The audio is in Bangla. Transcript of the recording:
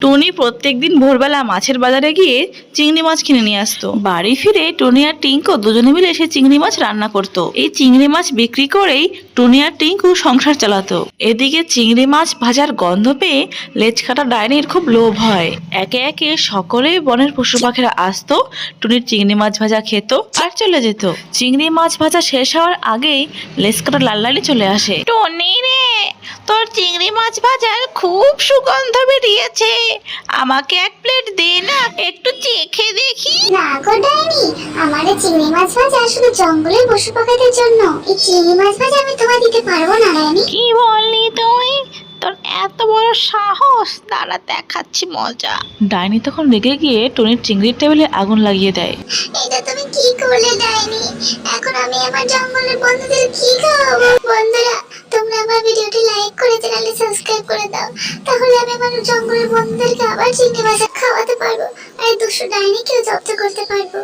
টুনি প্রত্যেকদিন ভোরবেলা মাছের বাজারে গিয়ে চিংড়ি মাছ কিনে নিয়ে আসতো। বাড়ি ফিরে টুনি আর টিঙ্কু দুজনে মিলে সে চিংড়ি মাছ রান্না করত। এই চিংড়ি মাছ বিক্রি করেই টুনি আর টিঙ্কু সংসার চালাতো। এদিকে চিংড়ি মাছ ভাজার গন্ধ পেয়ে লেজ কাটা ডাইনির খুব লোভ হয়। একে একে সকলেই বনের পশু পাখিরা আসতো, টুনির চিংড়ি মাছ ভাজা খেত আর চলে যেত। চিংড়ি মাছ ভাজা শেষ হওয়ার আগেই লেজ কাটা লাল্লালি চলে আসে। টুনি রে, তোর চিংড়ি মাছ ভাজার খুব সুগন্ধ বেরিয়েছে, আমাকে এক প্লেট দে না, একটু চেখে দেখি। না গো ডাইনি, আমার এই চিংড়ি মাছ ভাজা শুধু জঙ্গলের পশু পাখিদের জন্য। এই চিংড়ি মাছ ভাজা আমি তোমায় দিতে পারবো না ডাইনি। কি বললি তুই? তোর এত বড় সাহস! দাঁড়া, দেখাচ্ছি মজা। ডাইনি তখন রেগে গিয়ে টুনির চিংড়ির টেবিলে আগুন লাগিয়ে দেয়। এটা তুমি কি করলে ডাইনি? এখন আমি আমার জঙ্গলের বন্ধুদের কি খাওয়াবো? বন্ধুরা, তোমরা আমার ভিডিওটি লাইক করে চ্যানেলটি সাবস্ক্রাইব করে দাও, তাহলে আমি আমার জঙ্গলের বন্ধুদেরকে আবার চিংড়ি মাছ খাওয়াতে পারবো আর দুষ্টু ডাইনিকেও জব্দ করতে পারবো।